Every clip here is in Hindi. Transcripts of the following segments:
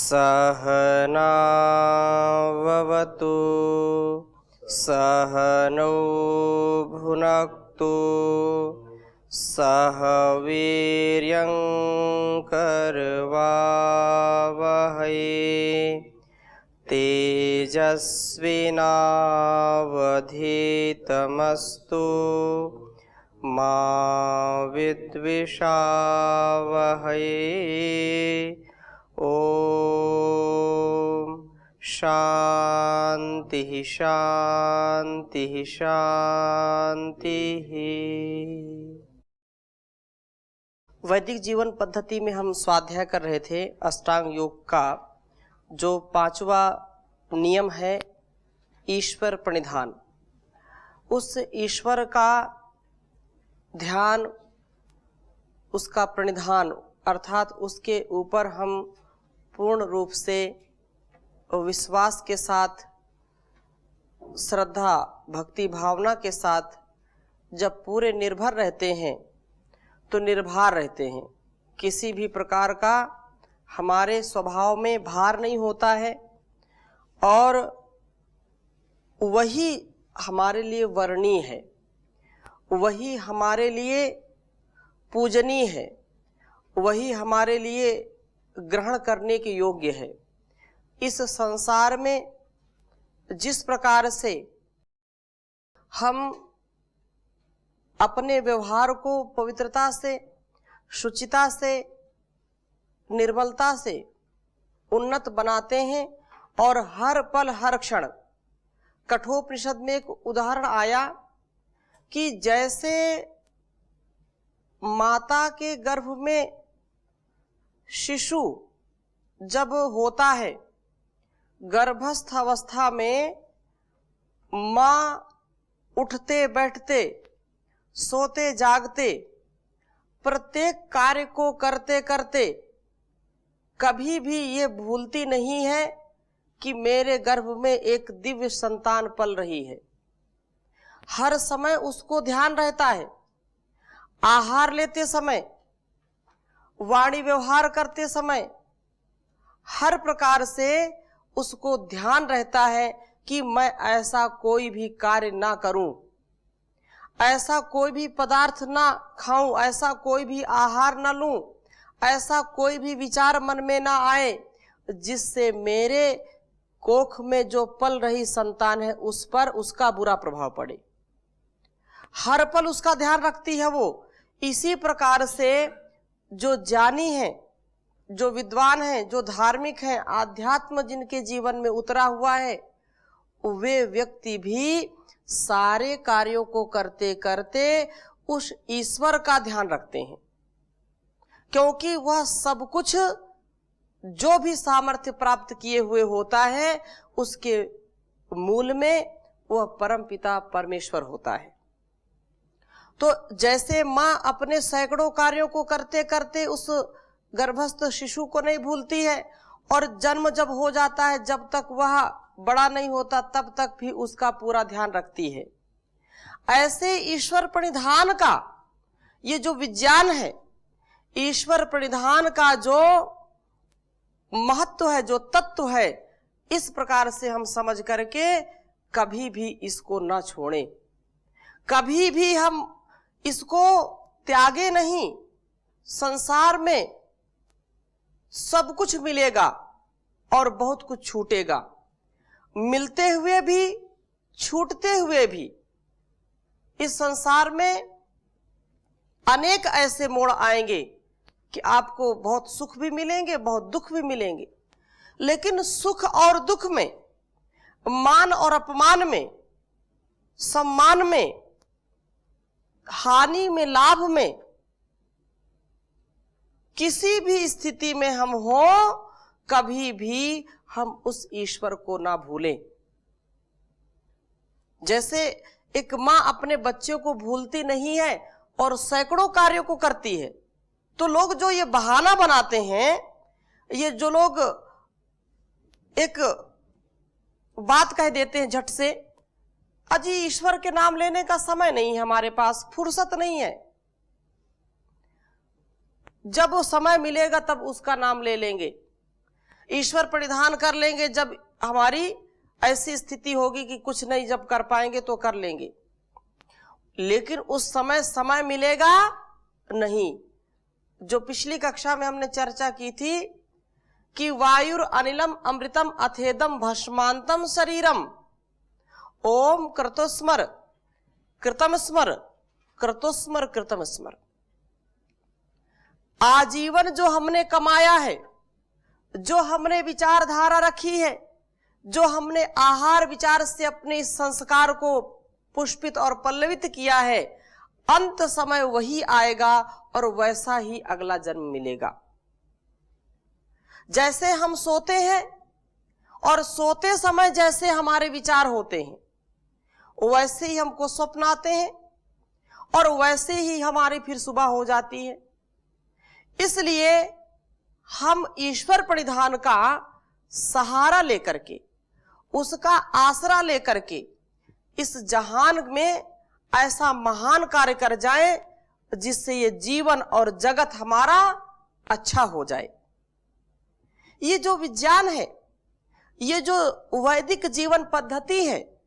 सहनाववतु सहनौ भुनक्तु सह वीर्यं करवावहै तेजस्विनावधीतमस्तु मा विद्विषावहै। ओम शांति शांति शांति। वैदिक जीवन पद्धति में हम स्वाध्याय कर रहे थे अष्टांग योग का जो 5वां नियम है ईश्वर प्रणिधान। उस ईश्वर का ध्यान, उसका प्रणिधान अर्थात उसके ऊपर हम पूर्ण रूप से विश्वास के साथ, श्रद्धा भक्ति भावना के साथ जब पूरे निर्भर रहते हैं तो निर्भर रहते हैं। किसी भी प्रकार का हमारे स्वभाव में भार नहीं होता है और वही हमारे लिए वर्णीय है, वही हमारे लिए पूजनीय है, वही हमारे लिए ग्रहण करने के योग्य है। इस संसार में जिस प्रकार से हम अपने व्यवहार को पवित्रता से, शुचिता से, निर्मलता से उन्नत बनाते हैं और हर पल हर क्षण, कठोपनिषद में एक उदाहरण आया कि जैसे माता के गर्भ में शिशु जब होता है, गर्भस्थ अवस्था में माँ उठते बैठते, सोते जागते, प्रत्येक कार्य को करते करते कभी भी ये भूलती नहीं है कि मेरे गर्भ में एक दिव्य संतान पल रही है। हर समय उसको ध्यान रहता है। आहार लेते समय, वाणी व्यवहार करते समय, हर प्रकार से उसको ध्यान रहता है कि मैं ऐसा कोई भी कार्य ना करूं, ऐसा कोई भी पदार्थ ना खाऊं, ऐसा कोई भी आहार ना लूं, ऐसा कोई भी विचार मन में ना आए जिससे मेरे कोख में जो पल रही संतान है उस पर उसका बुरा प्रभाव पड़े। हर पल उसका ध्यान रखती है वो। इसी प्रकार से जो ज्ञानी हैं, जो विद्वान हैं, जो धार्मिक हैं, आध्यात्म जिनके जीवन में उतरा हुआ है, वे व्यक्ति भी सारे कार्यों को करते करते उस ईश्वर का ध्यान रखते हैं, क्योंकि वह सब कुछ जो भी सामर्थ्य प्राप्त किए हुए होता है उसके मूल में वह परमपिता परमेश्वर होता है। तो जैसे माँ अपने सैकड़ों कार्यों को करते करते उस गर्भस्थ शिशु को नहीं भूलती है और जन्म जब हो जाता है, जब तक वह बड़ा नहीं होता तब तक भी उसका पूरा ध्यान रखती है, ऐसे ईश्वर प्रणिधान का ये जो विज्ञान है, ईश्वर प्रणिधान का जो महत्व है, जो तत्व है, इस प्रकार से हम समझ करके कभी भी इसको ना छोड़ें, कभी भी हम इसको त्यागे नहीं। संसार में सब कुछ मिलेगा और बहुत कुछ छूटेगा, मिलते हुए भी छूटते हुए भी। इस संसार में अनेक ऐसे मोड़ आएंगे कि आपको बहुत सुख भी मिलेंगे, बहुत दुख भी मिलेंगे, लेकिन सुख और दुख में, मान और अपमान में, सम्मान में, हानि में, लाभ में, किसी भी स्थिति में हम हो, कभी भी हम उस ईश्वर को ना भूलें। जैसे एक माँ अपने बच्चे को भूलती नहीं है और सैकड़ों कार्यों को करती है, तो लोग जो ये बहाना बनाते हैं, ये जो लोग एक बात कह देते हैं झट से, अजी ईश्वर के नाम लेने का समय नहीं है हमारे पास, फुर्सत नहीं है, जब वो समय मिलेगा तब उसका नाम ले लेंगे। ईश्वर परिधान कर लेंगे जब हमारी ऐसी स्थिति होगी कि कुछ नहीं, जब कर पाएंगे तो कर लेंगे, लेकिन उस समय मिलेगा नहीं। जो पिछली कक्षा में हमने चर्चा की थी कि वायुर अनिलम अमृतम अथेदम भस्मांतम शरीरम, ओम कृतोस्मर कृतम स्मर कृतोस्मर कृतम स्मर। आजीवन जो हमने कमाया है, जो हमने विचारधारा रखी है, जो हमने आहार विचार से अपने संस्कार को पुष्पित और पल्लवित किया है, अंत समय वही आएगा और वैसा ही अगला जन्म मिलेगा। जैसे हम सोते हैं और सोते समय जैसे हमारे विचार होते हैं, वैसे ही हमको स्वप्न आते हैं और वैसे ही हमारी फिर सुबह हो जाती है। इसलिए हम ईश्वर परिधान का सहारा लेकर के, उसका आसरा लेकर के इस जहान में ऐसा महान कार्य कर जाए जिससे ये जीवन और जगत हमारा अच्छा हो जाए। ये जो विज्ञान है, ये जो वैदिक जीवन पद्धति है,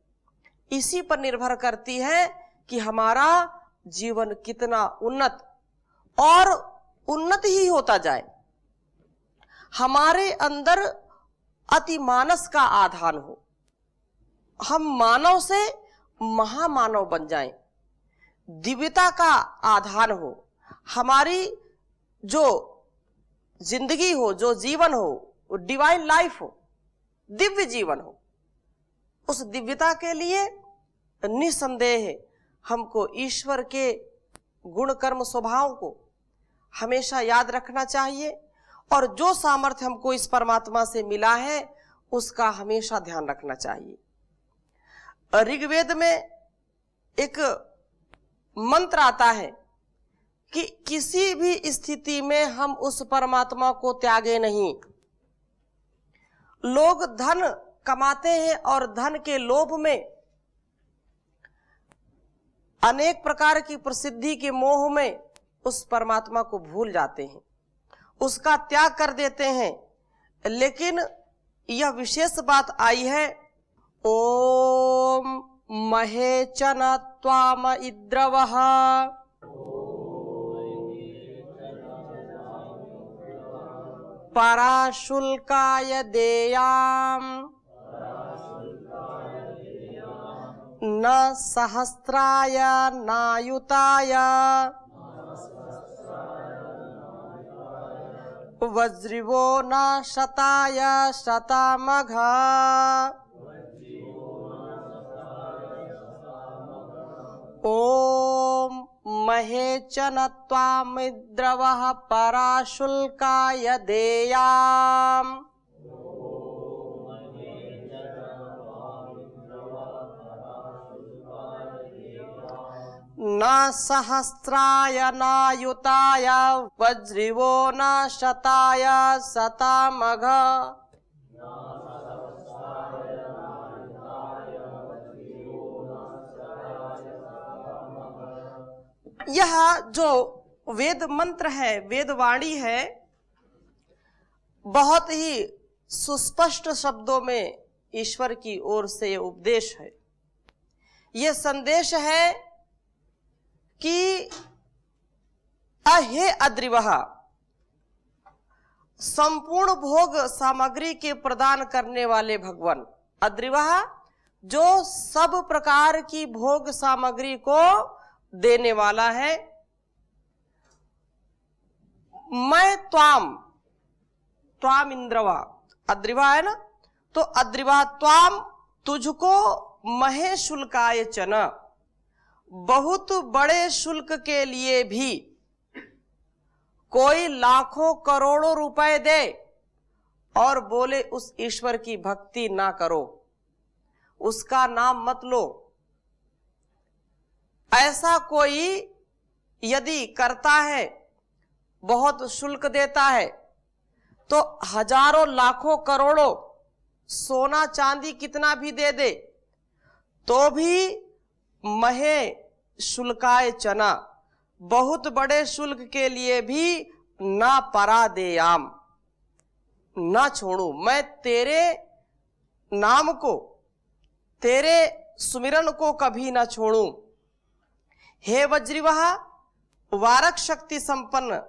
इसी पर निर्भर करती है कि हमारा जीवन कितना उन्नत और उन्नत ही होता जाए, हमारे अंदर अतिमानस का आधान हो, हम मानव से महामानव बन जाएं, दिव्यता का आधान हो, हमारी जो जिंदगी हो, जो जीवन हो, वो डिवाइन लाइफ हो, दिव्य जीवन हो। उस दिव्यता के लिए निसंदेह हमको ईश्वर के गुण कर्म स्वभाव को हमेशा याद रखना चाहिए और जो सामर्थ्य हमको इस परमात्मा से मिला है उसका हमेशा ध्यान रखना चाहिए। ऋग्वेद में एक मंत्र आता है कि किसी भी स्थिति में हम उस परमात्मा को त्यागे नहीं। लोग धन कमाते हैं और धन के लोभ में अनेक प्रकार की प्रसिद्धि के मोह में उस परमात्मा को भूल जाते हैं, उसका त्याग कर देते हैं। लेकिन यह विशेष बात आई है, ओम महेचन त्वाम इद्रवः पराशुल्काय देयाम न सहस्राय नायुताय वज्रिवो न शताय शतामघ। ओम महेचन त्वामिद्रवः पराशुल्काय देयाम न सहस्राय नायुताय वज्रिवो न शताय शतामघ। यह जो वेद मंत्र है, वेद वाणी है, बहुत ही सुस्पष्ट शब्दों में ईश्वर की ओर से उपदेश है। यह संदेश है कि अहे अद्रिवः, संपूर्ण भोग सामग्री के प्रदान करने वाले भगवान। अद्रिवः जो सब प्रकार की भोग सामग्री को देने वाला है। मैं त्वाम इंद्रवा, अद्रिवा है ना, तो अद्रिवा त्वाम तुझको महे शुल्काय चन, बहुत बड़े शुल्क के लिए भी कोई लाखों करोड़ों रुपए दे और बोले उस ईश्वर की भक्ति ना करो, उसका नाम मत लो, ऐसा कोई यदि करता है, बहुत शुल्क देता है, तो हजारों लाखों करोड़ों सोना चांदी कितना भी दे दे तो भी महे शुल्काय चना, बहुत बड़े शुल्क के लिए भी ना परा देयाम, ना छोड़ूं, मैं तेरे नाम को, तेरे सुमिरन को कभी ना छोड़ूं। हे वज्रिवह वारक शक्ति संपन्न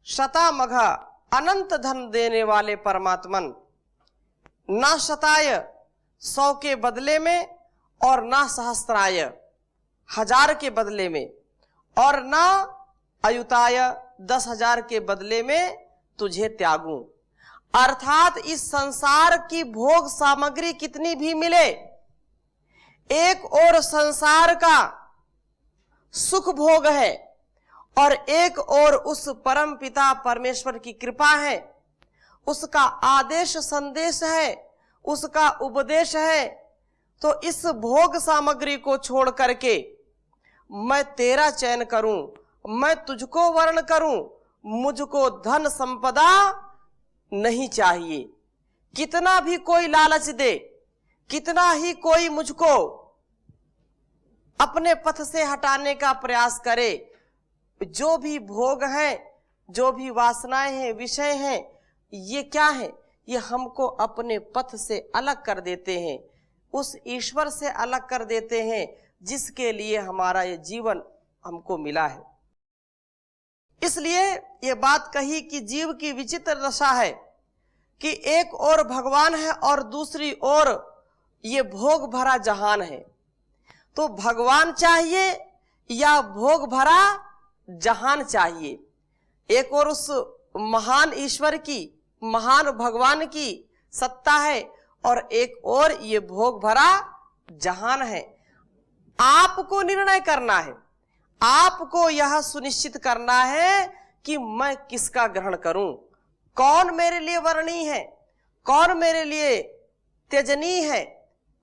शतामघा अनंत धन देने वाले परमात्मन, ना शताय 100 के बदले में और ना सहस्त्राय 1000 के बदले में और ना अयुताय 10,000 के बदले में तुझे त्यागूं। अर्थात इस संसार की भोग सामग्री कितनी भी मिले, एक और संसार का सुख भोग है और एक और उस परम पिता परमेश्वर की कृपा है, उसका आदेश संदेश है, उसका उपदेश है। तो इस भोग सामग्री को छोड़ करके मैं तेरा चयन करूं, मैं तुझको वर्ण करूं, मुझको धन संपदा नहीं चाहिए। कितना भी कोई लालच दे, कितना ही कोई मुझको अपने पथ से हटाने का प्रयास करे, जो भी भोग हैं, जो भी वासनाएं हैं, विषय हैं, ये क्या है? ये हमको अपने पथ से अलग कर देते हैं, उस ईश्वर से अलग कर देते हैं जिसके लिए हमारा ये जीवन हमको मिला है। इसलिए ये बात कही कि जीव की विचित्र दशा है कि एक और भगवान है और दूसरी ओर ये भोग भरा जहान है। तो भगवान चाहिए या भोग भरा जहान चाहिए? एक और उस महान ईश्वर की, महान भगवान की सत्ता है और एक और ये भोग भरा जहान है। आपको निर्णय करना है, आपको यह सुनिश्चित करना है कि मैं किसका ग्रहण करूं, कौन मेरे लिए वर्णीय है, कौन मेरे लिए त्यजनीय है,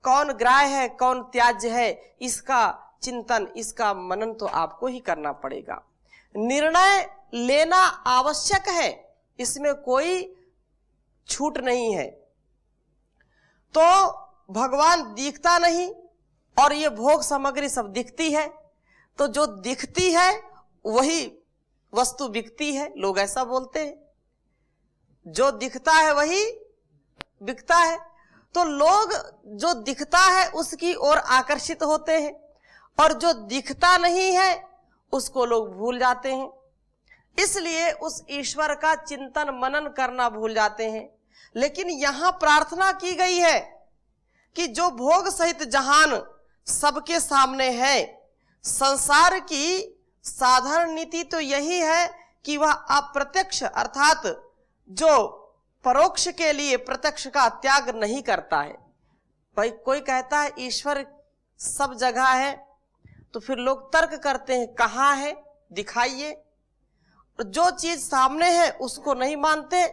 कौन ग्राह्य है, कौन त्याज्य है। इसका चिंतन, इसका मनन तो आपको ही करना पड़ेगा। निर्णय लेना आवश्यक है, इसमें कोई छूट नहीं है। तो भगवान दिखता नहीं और ये भोग सामग्री सब दिखती है, तो जो दिखती है वही वस्तु बिकती है, लोग ऐसा बोलते हैं। जो दिखता है वही बिकता है। तो लोग जो दिखता है उसकी ओर आकर्षित होते हैं और जो दिखता नहीं है उसको लोग भूल जाते हैं। इसलिए उस ईश्वर का चिंतन मनन करना भूल जाते हैं। लेकिन यहां प्रार्थना की गई है कि जो भोग सहित जहान सबके सामने है, संसार की साधारण नीति तो यही है कि वह अप्रत्यक्ष अर्थात जो परोक्ष के लिए प्रत्यक्ष का त्याग नहीं करता है। भाई कोई कहता है ईश्वर सब जगह है, तो फिर लोग तर्क करते हैं कहाँ है, दिखाइए। जो चीज सामने है उसको नहीं मानते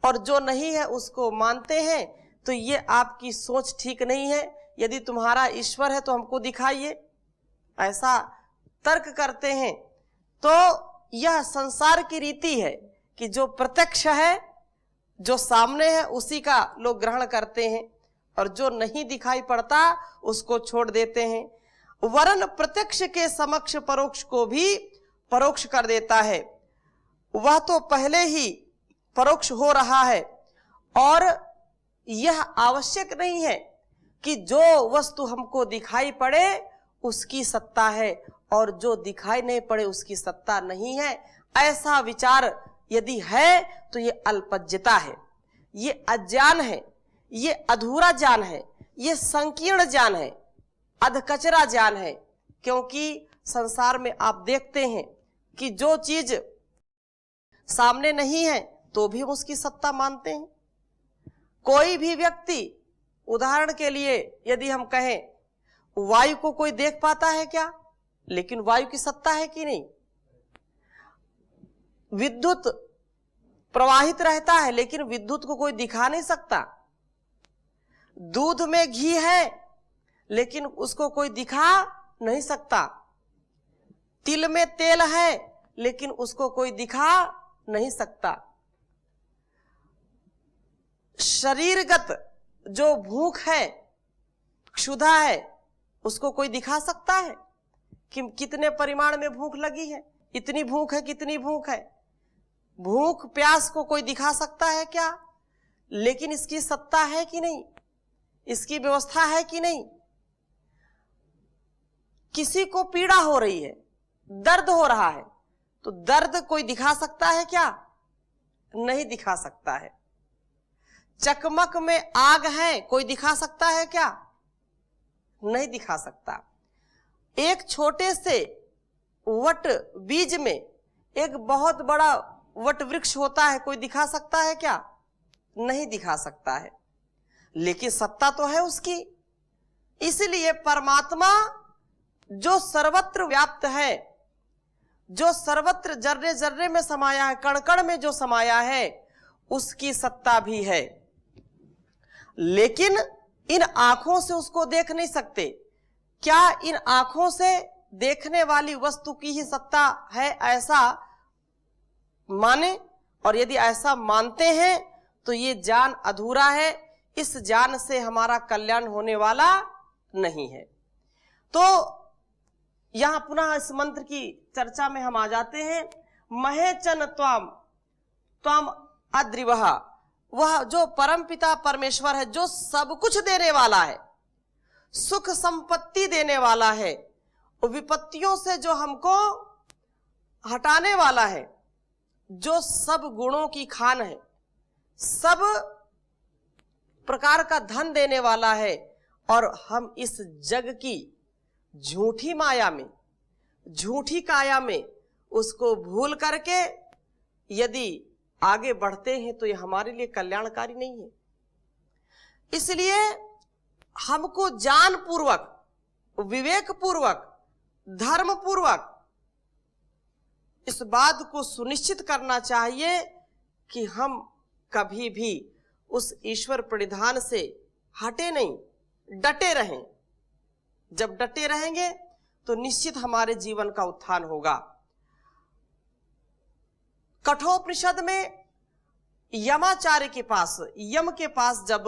और जो नहीं है उसको मानते हैं। तो ये आपकी सोच ठीक नहीं है। यदि तुम्हारा ईश्वर है तो हमको दिखाइए, ऐसा तर्क करते हैं। तो यह संसार की रीति है कि जो प्रत्यक्ष है, जो सामने है, उसी का लोग ग्रहण करते हैं और जो नहीं दिखाई पड़ता उसको छोड़ देते हैं। वरन प्रत्यक्ष के समक्ष परोक्ष को भी परोक्ष कर देता है। वह तो पहले ही परोक्ष हो रहा है और यह आवश्यक नहीं है कि जो वस्तु हमको दिखाई पड़े उसकी सत्ता है और जो दिखाई नहीं पड़े उसकी सत्ता नहीं है। ऐसा विचार यदि है तो ये अल्पज्ञता है, ये अज्ञान है, ये अधूरा ज्ञान है, ये संकीर्ण ज्ञान है, अधकचरा ज्ञान है। क्योंकि संसार में आप देखते हैं कि जो चीज सामने नहीं है तो भी हम उसकी सत्ता मानते हैं। कोई भी व्यक्ति, उदाहरण के लिए यदि हम कहें वायु को कोई देख पाता है क्या? लेकिन वायु की सत्ता है कि नहीं? विद्युत प्रवाहित रहता है लेकिन विद्युत को कोई दिखा नहीं सकता। दूध में घी है लेकिन उसको कोई दिखा नहीं सकता। तिल में तेल है लेकिन उसको कोई दिखा नहीं सकता। शरीरगत जो भूख है, क्षुधा है, उसको कोई दिखा सकता है कि कितने परिमाण में भूख लगी है, इतनी भूख है, कितनी भूख है? भूख प्यास को कोई दिखा सकता है क्या? लेकिन इसकी सत्ता है कि नहीं, इसकी व्यवस्था है कि नहीं। किसी को पीड़ा हो रही है, दर्द हो रहा है, तो दर्द कोई दिखा सकता है क्या? नहीं दिखा सकता है। चकमक में आग है, कोई दिखा सकता है क्या? नहीं दिखा सकता। एक छोटे से वट बीज में एक बहुत बड़ा वट वृक्ष होता है, कोई दिखा सकता है क्या? नहीं दिखा सकता है, लेकिन सत्ता तो है उसकी। इसलिए परमात्मा जो सर्वत्र व्याप्त है, जो सर्वत्र जर्रे जर्रे में समाया है, कण कण में जो समाया है, उसकी सत्ता भी है। लेकिन इन आंखों से उसको देख नहीं सकते। क्या इन आंखों से देखने वाली वस्तु की ही सत्ता है, ऐसा माने? और यदि ऐसा मानते हैं तो ये ज्ञान अधूरा है, इस ज्ञान से हमारा कल्याण होने वाला नहीं है। तो यहां पुनः इस मंत्र की चर्चा में हम आ जाते हैं। महेचन त्वाम, त्वाम अद्रिवः, वह जो परम पिता परमेश्वर है, जो सब कुछ देने वाला है, सुख संपत्ति देने वाला है, विपत्तियों से जो हमको हटाने वाला है, जो सब गुणों की खान है, सब प्रकार का धन देने वाला है, और हम इस जग की झूठी माया में, झूठी काया में उसको भूल करके यदि आगे बढ़ते हैं तो ये हमारे लिए कल्याणकारी नहीं है। इसलिए हमको ज्ञान पूर्वक, विवेक पूर्वक, धर्म पूर्वक इस बात को सुनिश्चित करना चाहिए कि हम कभी भी उस ईश्वर परिधान से हटे नहीं, डटे रहें। जब डटे रहेंगे तो निश्चित हमारे जीवन का उत्थान होगा। कठोपनिषद में यमाचार्य के पास, यम के पास जब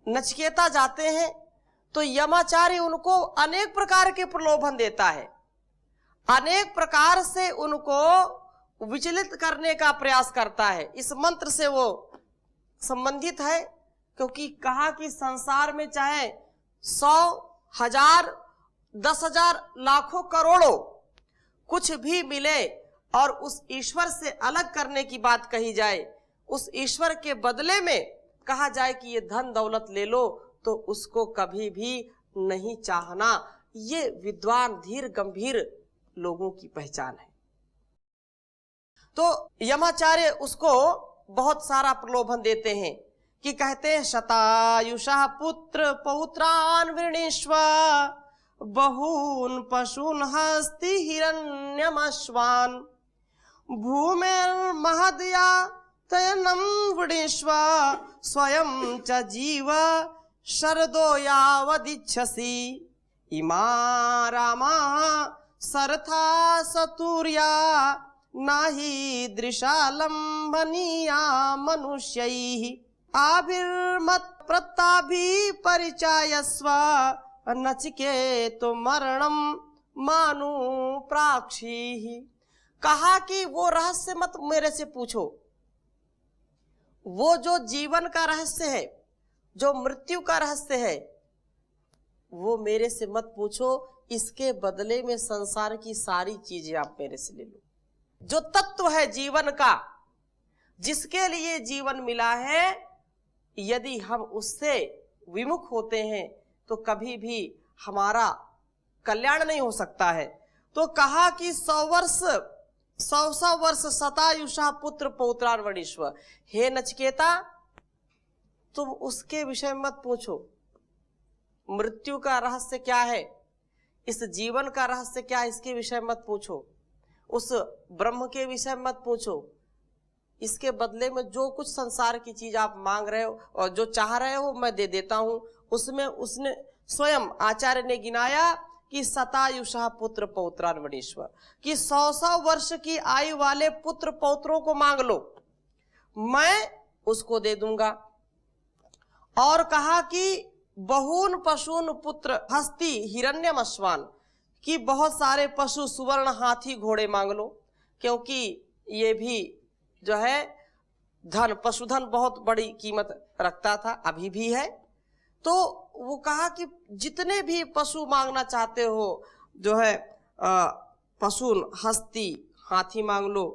नचिकेता जाते हैं तो यमाचार्य उनको अनेक प्रकार के प्रलोभन देता है, अनेक प्रकार से उनको विचलित करने का प्रयास करता है। इस मंत्र से वो संबंधित है, क्योंकि कहा कि संसार में चाहे 100, 1000, 10,000, लाखों, करोड़ों कुछ भी मिले और उस ईश्वर से अलग करने की बात कही जाए, उस ईश्वर के बदले में कहा जाए कि ये धन दौलत ले लो, तो उसको कभी भी नहीं चाहना। ये विद्वान, धीर, गंभीर लोगों की पहचान है। तो यमाचार्य उसको बहुत सारा प्रलोभन देते हैं कि कहते हैं शतायुषा पुत्र पौत्रान वृणीष्व बहून पशून हस्ति हिरण्यमश्वान भूमिर्महदया तयनम वृणीष्व स्वयं च जीव शरदो यावदिच्छसि इमा रामा सरथा सतुर्या नाहि दृशालंबनीया मनुष्यैः आभिर्मत प्रताभि परिचायस्व नचिकेतो मरणम मानु प्राक्षीः। कहा कि वो रहस्य मत मेरे से पूछो, वो जो जीवन का रहस्य है, जो मृत्यु का रहस्य है, वो मेरे से मत पूछो। इसके बदले में संसार की सारी चीजें आप मेरे से ले लो। जो तत्व है जीवन का, जिसके लिए जीवन मिला है, यदि हम उससे विमुख होते हैं तो कभी भी हमारा कल्याण नहीं हो सकता है। तो कहा कि 100 वर्ष शतायुषा पुत्र पौत्रान वृणीष्व। हे नचिकेता, तुम उसके विषय में मत पूछो। मृत्यु का रहस्य क्या है, इस जीवन का रहस्य क्या है, इसके विषय में मत पूछो। उस ब्रह्म के विषय में मत पूछो। इसके बदले में जो कुछ संसार की चीज आप मांग रहे हो और जो चाह रहे हो मैं दे देता हूं। उसमें उसने स्वयं आचार्य ने गिनाया कि शतायुषा पुत्र पौत्रान वृणीष्व, कि 100 वर्ष की आयु वाले पुत्र पौत्रों को मांग लो, मैं उसको दे दूंगा। और कहा कि बहून पशून पुत्र हस्ती हिरण्यम अश्वान, कि बहुत सारे पशु, सुवर्ण, हाथी, घोड़े मांग लो, क्योंकि ये भी जो है धन, पशुधन बहुत बड़ी कीमत रखता था, अभी भी है। तो वो कहा कि जितने भी पशु मांगना चाहते हो, जो है पशु, हस्ती, हाथी मांग लो,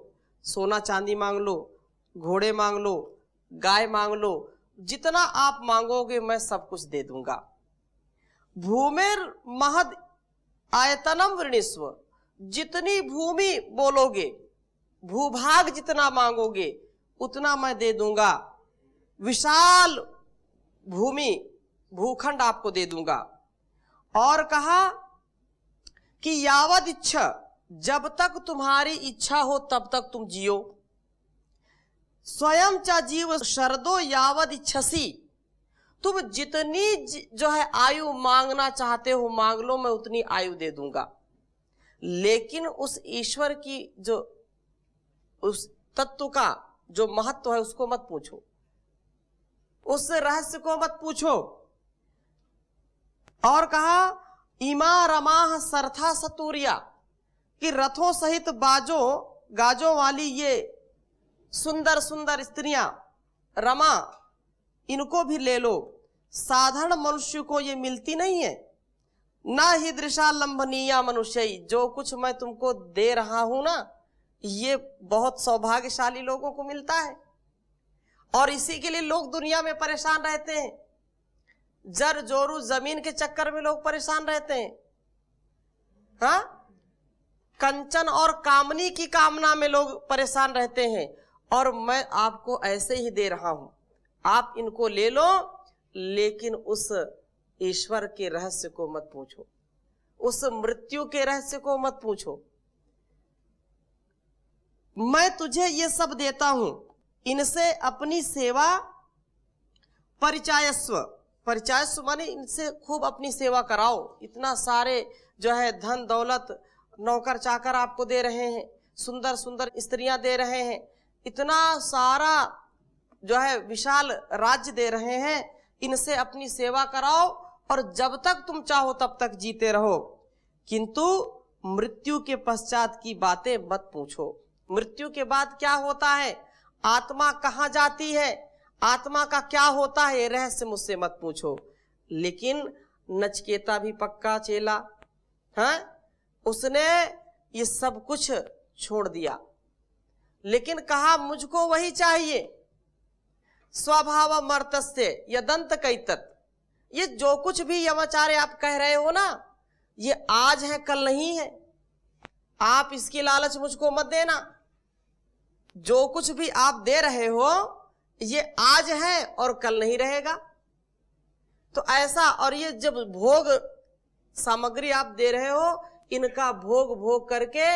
सोना चांदी मांग लो, घोड़े मांग लो, गाय मांग लो, जितना आप मांगोगे मैं सब कुछ दे दूंगा। भूमिर महद आयतनम वृणीस्व, जितनी भूमि बोलोगे, भूभाग जितना मांगोगे उतना मैं दे दूंगा। विशाल भूमि, भूखंड आपको दे दूंगा। और कहा कि यावद इच्छा, जब तक तुम्हारी इच्छा हो तब तक तुम जियो। स्वयं च जीव शरदो यावद इच्छसी, तुम जितनी जो है आयु मांगना चाहते हो मांग लो, मैं उतनी आयु दे दूंगा। लेकिन उस ईश्वर की जो उस तत्व का जो महत्व है उसको मत पूछो, उस रहस्य को मत पूछो। और कहा इमा रमाह सरथा सतूरिया, कि रथों सहित गाजों वाली ये सुंदर सुंदर स्त्रियां, रमा, इनको भी ले लो। साधारण मनुष्य को ये मिलती नहीं है। ना ही दृशा लंबनीया मनुष्य, जो कुछ मैं तुमको दे रहा हूं ना, ये बहुत सौभाग्यशाली लोगों को मिलता है। और इसी के लिए लोग दुनिया में परेशान रहते हैं। जर जोरू जमीन के चक्कर में लोग परेशान रहते हैं। हाँ, कंचन और कामनी की कामना में लोग परेशान रहते हैं। और मैं आपको ऐसे ही दे रहा हूं, आप इनको ले लो, लेकिन उस ईश्वर के रहस्य को मत पूछो, उस मृत्यु के रहस्य को मत पूछो। मैं तुझे ये सब देता हूं, इनसे अपनी सेवा परिचायस्व, परिचायस्व माने इनसे खूब अपनी सेवा कराओ। इतना सारे जो है धन दौलत, नौकर चाकर आपको दे रहे हैं, सुंदर सुंदर स्त्रियां दे रहे हैं, इतना सारा जो है विशाल राज्य दे रहे हैं, इनसे अपनी सेवा कराओ और जब तक तुम चाहो तब तक जीते रहो। किंतु मृत्यु के पश्चात की बातें मत पूछो। मृत्यु के बाद क्या होता है, आत्मा कहाँ जाती है, आत्मा का क्या होता है, ये रहस्य मुझसे मत पूछो। लेकिन नचिकेता भी पक्का चेला है, उसने ये सब कुछ छोड़ दिया, लेकिन कहा मुझको वही चाहिए। स्वभाव मर्तस्य यदंत कैतत, ये जो कुछ भी यमाचार्य आप कह रहे हो ना, ये आज है कल नहीं है। आप इसकी लालच मुझको मत देना। जो कुछ भी आप दे रहे हो ये आज है और कल नहीं रहेगा। तो ऐसा, और ये जब भोग सामग्री आप दे रहे हो, इनका भोग भोग करके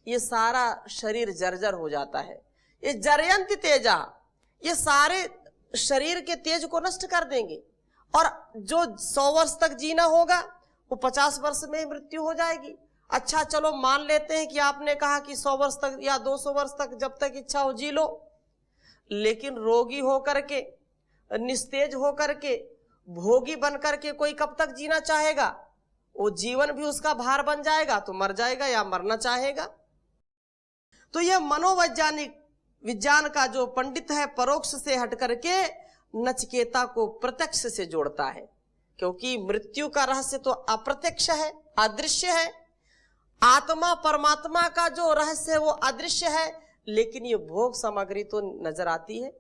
ये सारा शरीर जर्जर हो जाता है। ये जरयंती तेजा, ये सारे शरीर के तेज को नष्ट कर देंगे। और जो 100 वर्ष तक जीना होगा वो 50 वर्ष में ही मृत्यु हो जाएगी। अच्छा चलो मान लेते हैं कि आपने कहा कि 100 वर्ष तक या 200 वर्ष तक जब तक इच्छा हो जी लो, लेकिन रोगी होकर के, निस्तेज होकर के, भोगी बन करके कोई कब तक जीना चाहेगा? वो जीवन भी उसका भार बन जाएगा, तो मर जाएगा या मरना चाहेगा। तो यह मनोवैज्ञानिक विज्ञान का जो पंडित है, परोक्ष से हट करके नचिकेता को प्रत्यक्ष से जोड़ता है, क्योंकि मृत्यु का रहस्य तो अप्रत्यक्ष है, अदृश्य है। आत्मा परमात्मा का जो रहस्य है वो अदृश्य है, लेकिन ये भोग सामग्री तो नजर आती है।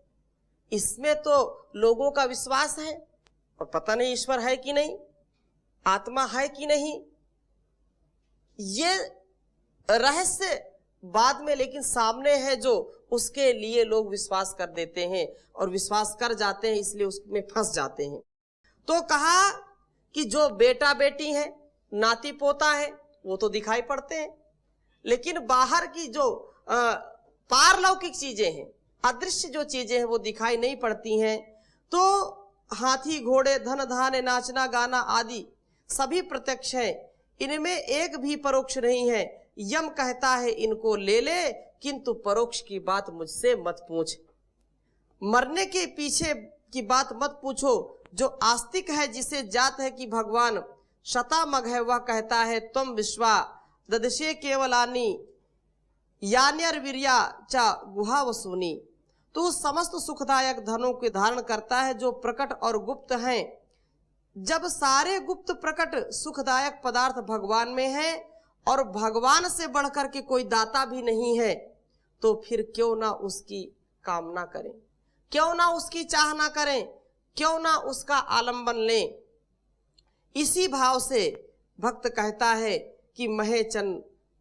इसमें तो लोगों का विश्वास है और पता नहीं ईश्वर है कि नहीं, आत्मा है कि नहीं, ये रहस्य बाद में लेकिन सामने है, जो उसके लिए लोग विश्वास कर देते हैं और विश्वास कर जाते हैं, इसलिए उसमें फंस जाते हैं। तो कहा कि जो बेटा बेटी है, नाती पोता है, वो तो दिखाई पड़ते हैं, लेकिन बाहर की जो पारलौकिक चीजें हैं, अदृश्य जो चीजें हैं, वो दिखाई नहीं पड़ती हैं। तो हाथी घोड़े धन धान्य नाचना गाना आदि सभी प्रत्यक्ष है, इनमें एक भी परोक्ष नहीं है। यम कहता है इनको ले ले, किंतु परोक्ष की बात मुझसे मत पूछ। मरने के पीछे की बात मत पूछो। जो आस्तिक है, जिसे जात है कि भगवान शतामग है, वह कहता है तुम विश्वा ददशे केवलानी यान्यर्वीर्या च गुहा वसूनी। तो समस्त सुखदायक धनों के धारण करता है जो प्रकट और गुप्त हैं। जब सारे गुप्त प्रकट सुखदायक पदार्थ भगवान में हैं और भगवान से बढ़कर के कोई दाता भी नहीं है, तो फिर क्यों ना उसकी कामना करें, क्यों ना उसकी चाहना करें, क्यों ना उसका आलंबन लें। इसी भाव से भक्त कहता है कि महे चन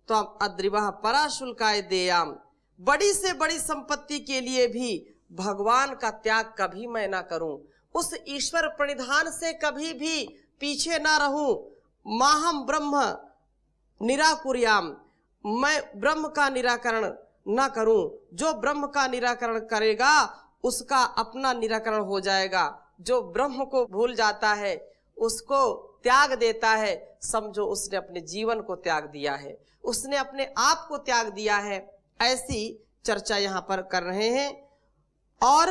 त्वम अद्रिवः पराशुल्काय देयाम, बड़ी से बड़ी संपत्ति के लिए भी भगवान का त्याग कभी मैं ना करूं, उस ईश्वर प्रणिधान से कभी भी पीछे ना रहूं। माहम ब्रह्म निराकुर्याम, मैं ब्रह्म का निराकरण ना करूं। जो ब्रह्म का निराकरण करेगा उसका अपना निराकरण हो जाएगा। जो ब्रह्म को भूल जाता है, उसको त्याग देता है, समझो उसने अपने जीवन को त्याग दिया है, उसने अपने आप को त्याग दिया है। ऐसी चर्चा यहाँ पर कर रहे हैं। और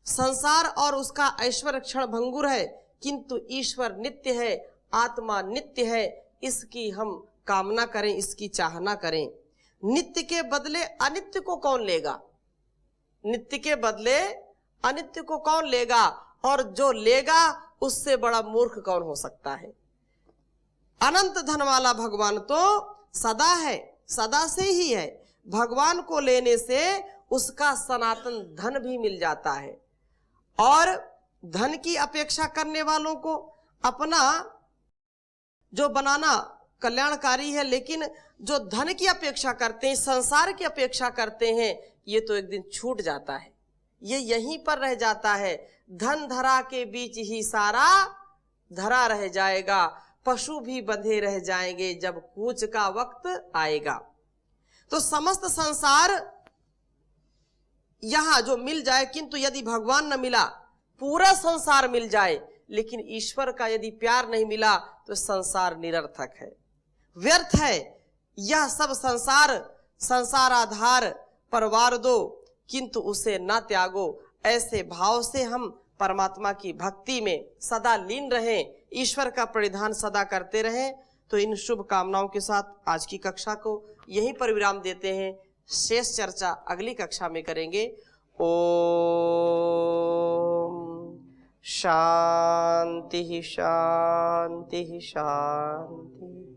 संसार और उसका ऐश्वर्य क्षण भंगुर है, किंतु ईश्वर नित्य है, आत्मा नित्य है, इसकी हम कामना करें, इसकी चाहना करें। नित्य के बदले अनित्य को कौन लेगा? नित्य के बदले अनित्य को कौन लेगा? और जो लेगा उससे बड़ा मूर्ख कौन हो सकता है? अनंत धन वाला भगवान तो सदा है, सदा से ही है। भगवान को लेने से उसका सनातन धन भी मिल जाता है। और धन की अपेक्षा करने वालों को अपना जो बनाना कल्याणकारी है, लेकिन जो धन की अपेक्षा करते हैं, संसार की अपेक्षा करते हैं, ये तो एक दिन छूट जाता है, ये यहीं पर रह जाता है। धन धरा के बीच ही सारा धरा रह जाएगा, पशु भी बंधे रह जाएंगे जब कूच का वक्त आएगा। तो समस्त संसार यहां जो मिल जाए, किंतु यदि भगवान न मिला, पूरा संसार मिल जाए, लेकिन ईश्वर का यदि प्यार नहीं मिला, तो संसार निरर्थक है, व्यर्थ है। यह सब संसार आधार पर वार दो, किंतु उसे न त्यागो। ऐसे भाव से हम परमात्मा की भक्ति में सदा लीन रहें, ईश्वर का परिधान सदा करते रहें। तो इन शुभ कामनाओं के साथ आज की कक्षा को यहीं पर विराम देते हैं। शेष चर्चा अगली कक्षा में करेंगे। ओम शांति शांति शांति।